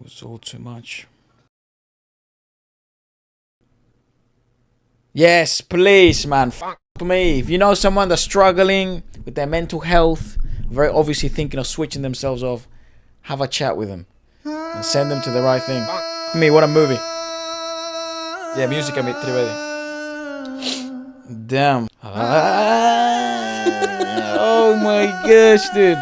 was all too much. Yes, please, man. Fuck me. If you know someone that's struggling with their mental health, very obviously thinking of switching themselves off, have a chat with them and send them to the right thing. Fuck me, what a movie. Yeah, music med Triptii. Damn. Oh my gosh, dude.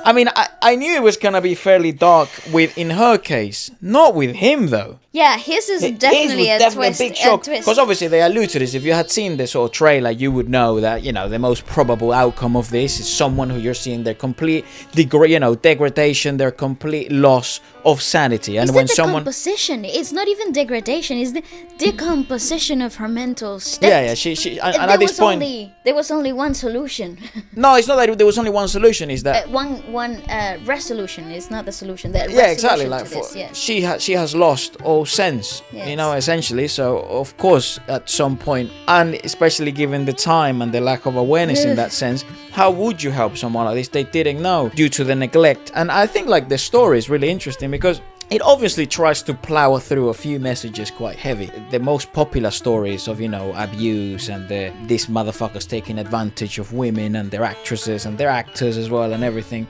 I mean, I knew it was gonna be fairly dark in her case, not with him though. Yeah, his is definitely a twist. Big shock. Because obviously they allude to this. If you had seen this sort of trailer, you would know that, you know, the most probable outcome of this is someone who you're seeing their complete degradation, their complete loss of sanity. And it's when the someone decomposition. It's not even degradation. It's the decomposition of her mental state. Yeah. She and at this point there was only one solution. No, it's not that there was only one solution. Is that one resolution is not the solution. Yeah, exactly. Like she has lost all sense, yes. You know, essentially. So of course, at some point, and especially given the time and the lack of awareness in that sense, how would you help someone like this? They didn't know due to the neglect. And I think like the story is really interesting because it obviously tries to plow through a few messages quite heavy. The most popular stories of, you know, abuse and these motherfuckers taking advantage of women and their actresses and their actors as well and everything.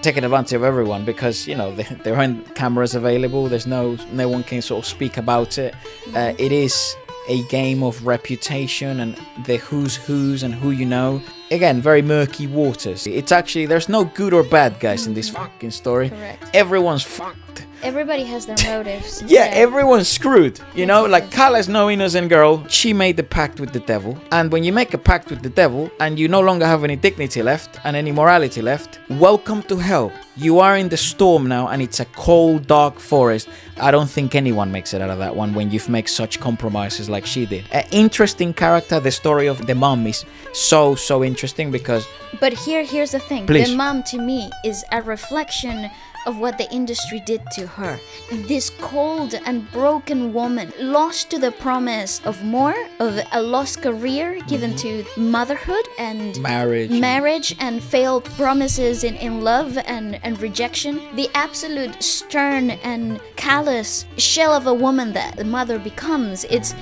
Taking advantage of everyone because, you know, there aren't cameras available. There's no one can sort of speak about it. It is a game of reputation and the who's and who you know. Again, very murky waters. It's actually, there's no good or bad guys in this fucking story. Correct. Everyone's fucked. Everybody has their motives. Yeah, everyone's screwed. You know, like Qala's no innocent girl. She made the pact with the devil. And when you make a pact with the devil and you no longer have any dignity left and any morality left, welcome to hell. You are in the storm now and it's a cold, dark forest. I don't think anyone makes it out of that one when you've made such compromises like she did. An interesting character. The story of the mom is so interesting because... But here's the thing. Please. The mom to me is a reflection of what the industry did to her. This cold and broken woman, lost to the promise of more, of a lost career given to motherhood and marriage and failed promises in love and rejection. The absolute stern and callous shell of a woman that the mother becomes. It's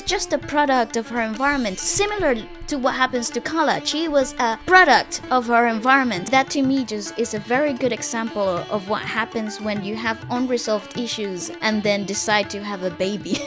just a product of her environment, similar to what happens to Qala. She was a product of her environment. That to me just is a very good example of what happens when you have unresolved issues and then decide to have a baby.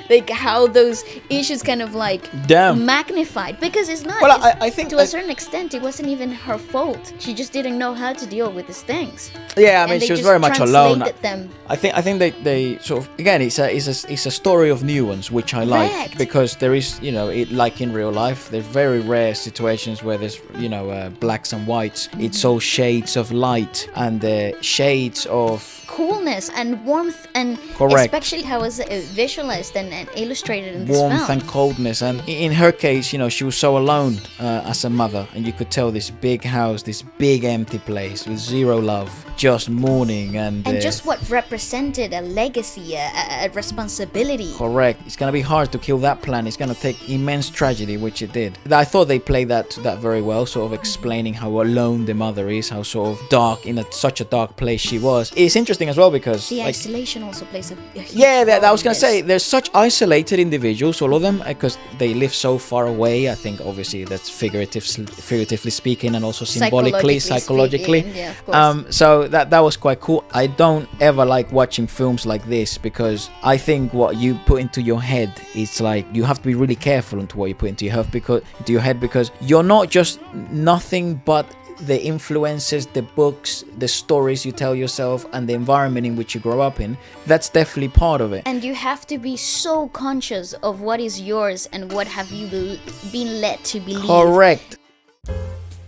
Like how those issues kind of like magnified, because it's not. Well, I think to a certain extent it wasn't even her fault. She just didn't know how to deal with these things. Yeah, I mean she was very much alone. Them. I think they sort of, again, it's a story of nuance, which I like, because there is, you know, it like in real life, there's very rare situations where there's, you know, blacks and whites. It's all shades of light and shades of coolness and warmth, and especially how it's visualized and illustrated in this film. Warmth and coldness. And in her case, you know, she was so alone as a mother, and you could tell this big house, this big empty place with zero love, just mourning and just what represented a legacy, a responsibility. Correct. It's gonna be hard to kill that plan. It's gonna take immense tragedy, which it did. I thought they played that very well, sort of explaining how alone the mother is, how sort of dark, in such a dark place she was. It's interesting as well because the isolation also plays a huge that I was gonna say, there's such isolated individuals, all of them, because they live so far away. I think obviously that's figuratively speaking and also symbolically, psychologically. Yeah, of course. So that was quite cool. I don't ever like watching films like this because I think what you put into your head, it's like you have to be really careful into what you put into your head because you're not just nothing but the influences, the books, the stories you tell yourself, and the environment in which you grow up in. That's definitely part of it. And you have to be so conscious of what is yours and what have you been led to believe. Correct.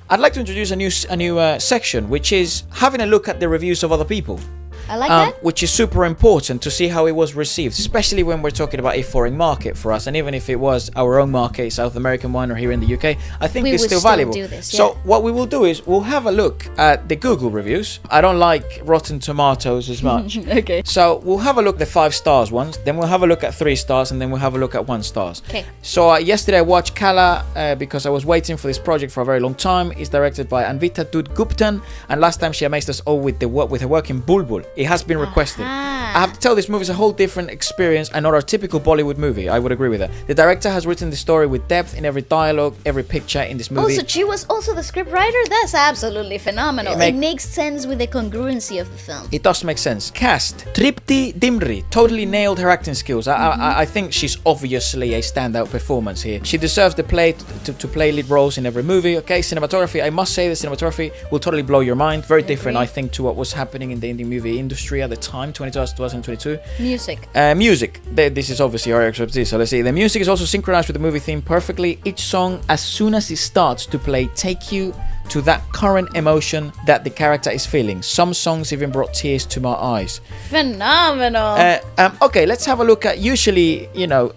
I'd like to introduce a new section, which is having a look at the reviews of other people. I like that. Which is super important to see how it was received, especially when we're talking about a foreign market for us. And even if it was our own market, South American one, or here in the UK, I think it's still valuable. Do this, so what we will do is we'll have a look at the Google reviews. I don't like Rotten Tomatoes as much. Okay. So we'll have a look at the 5 stars ones, then we'll have a look at 3 stars, and then we'll have a look at 1 stars. Okay. So yesterday I watched Qala because I was waiting for this project for a very long time. It's directed by Anvita Guptan, and last time she amazed us all with her work in Bulbul. It has been requested. Aha. I have to tell, this movie is a whole different experience and not our typical Bollywood movie. I would agree with that. The director has written the story with depth in every dialogue, every picture in this movie. Also, she was also the scriptwriter? That's absolutely phenomenal. It makes sense with the congruency of the film. It does make sense. Cast. Triptii Dimri totally nailed her acting skills. I think she's obviously a standout performance here. She deserves the play to play lead roles in every movie. Okay, cinematography. I must say the cinematography will totally blow your mind. Very different, I think, to what was happening in the indie movie industry at the time, 2022. Music. Music. This is obviously our expertise, so let's see. The music is also synchronized with the movie theme perfectly. Each song, as soon as it starts to play, take you to that current emotion that the character is feeling. Some songs even brought tears to my eyes. Phenomenal. Okay, let's have a look at usually,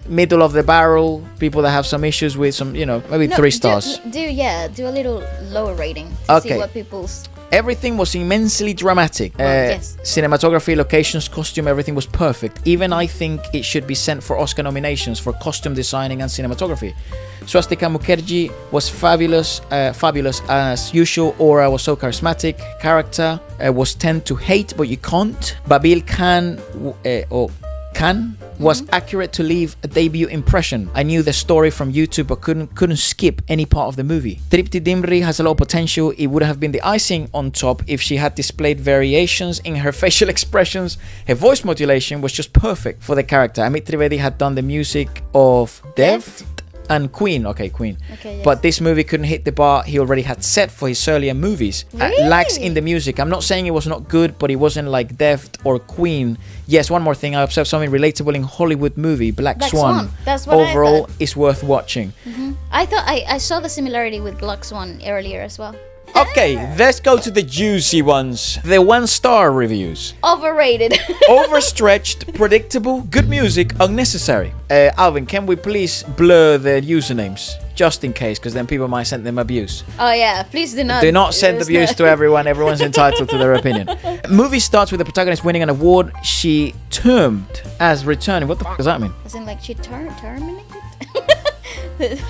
middle of the barrel, people that have some issues with some, maybe 3 stars. Do a little lower rating to see what people's... Everything was immensely dramatic. Yes. Cinematography, locations, costume, everything was perfect. Even I think it should be sent for Oscar nominations for costume designing and cinematography. Swastika Mukherjee was fabulous as usual. Aura was so charismatic. Character was tend to hate, but you can't. Babil Khan was accurate to leave a debut impression. I knew the story from YouTube but couldn't skip any part of the movie. Triptii Dimri has a lot of potential. It would have been the icing on top if she had displayed variations in her facial expressions. Her voice modulation was just perfect for the character. Amit Trivedi had done the music of Death and Queen. Okay, yes. But this movie couldn't hit the bar he already had set for his earlier movies. Really? Lacks in the music. I'm not saying it was not good, but it wasn't like Deft or Queen. Yes, one more thing. I observed something relatable in Hollywood movie Black Swan. That's what overall I thought. It's worth watching. I thought I saw the similarity with Black Swan earlier as well. Okay, let's go to the juicy ones. The 1-star reviews. Overrated. Overstretched, predictable, good music, unnecessary. Alvin, can we please blur the usernames? Just in case, because then people might send them abuse. Oh yeah, please do not. Do not send abuse to everyone. Everyone's entitled to their opinion. Movie starts with the protagonist winning an award she termed as returning. What the f*** does that mean? As in like she terminated?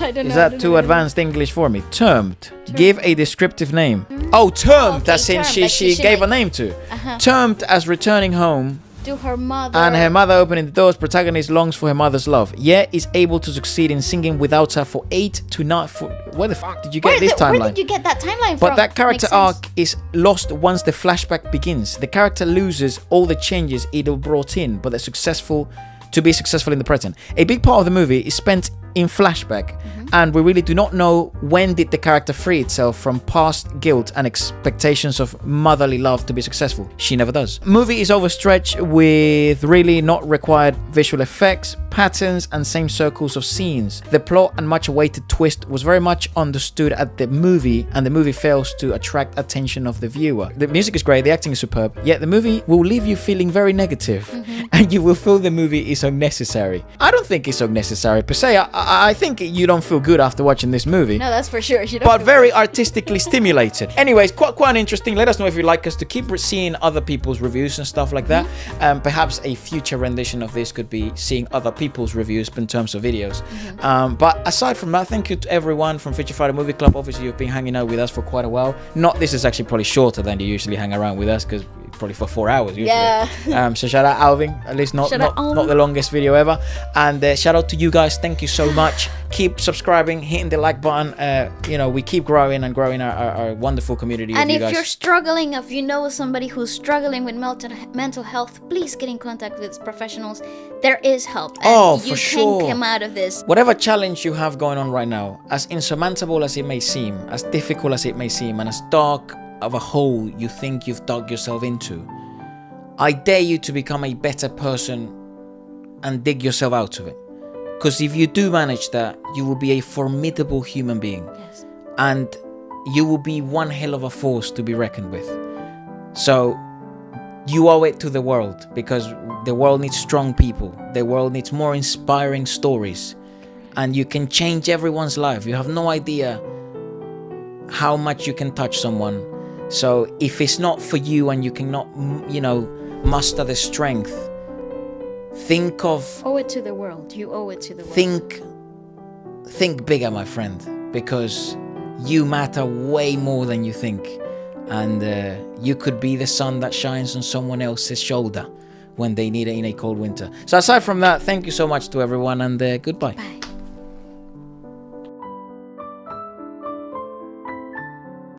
I don't know. Is that too advanced English for me? Termed. Give a descriptive name. Oh, termed. Okay, as in termed, she like gave a name to. Termed as returning home. To her mother. And her mother opening the doors. Protagonist longs for her mother's love. Yet is able to succeed in singing without her for 8 to 9. Where the fuck did you get this timeline? Where did you get that timeline from? But that character arc is lost once the flashback begins. The character loses all the changes it brought in, but they're successful to be successful in the present. A big part of the movie is spent in flashback, and we really do not know when did the character free itself from past guilt and expectations of motherly love to be successful. She never does. Movie is overstretched with really not required visual effects, patterns, and same circles of scenes. The plot and much awaited twist was very much understood at the movie, and the movie fails to attract attention of the viewer. The music is great, the acting is superb, yet the movie will leave you feeling very negative, and you will feel the movie is unnecessary. I don't think it's unnecessary per se. I think you don't feel good after watching this movie. No, that's for sure. You don't but very artistically stimulated. Anyways, quite interesting. Let us know if you'd like us to keep seeing other people's reviews and stuff like that. Perhaps a future rendition of this could be seeing other people's reviews in terms of videos. But aside from that, thank you to everyone from Future Friday Movie Club. Obviously, you've been hanging out with us for quite a while. This is actually probably shorter than you usually hang around with us, because probably for 4 hours usually. Yeah. So shout out Alvin, at least not the longest video ever. And shout out to you guys. Thank you so much. Keep subscribing, hitting the like button. We keep growing our wonderful community. And if you guys. you're struggling, if you know somebody who's struggling with mental health, please get in contact with professionals. There is help. And for sure. You can come out of this. Whatever challenge you have going on right now, as insurmountable as it may seem, as difficult as it may seem, and as dark of a hole you think you've dug yourself into, I dare you to become a better person and dig yourself out of it. Because if you do manage that, you will be a formidable human being. Yes. And you will be one hell of a force to be reckoned with. So you owe it to the world, because the world needs strong people. The world needs more inspiring stories. And you can change everyone's life. You have no idea how much you can touch someone. So if it's not for you and you cannot, muster the strength, think of... Owe it to the world. You owe it to the world. Think bigger, my friend, because you matter way more than you think. and you could be the sun that shines on someone else's shoulder when they need it in a cold winter. So aside from that, thank you so much to everyone, and goodbye. Bye.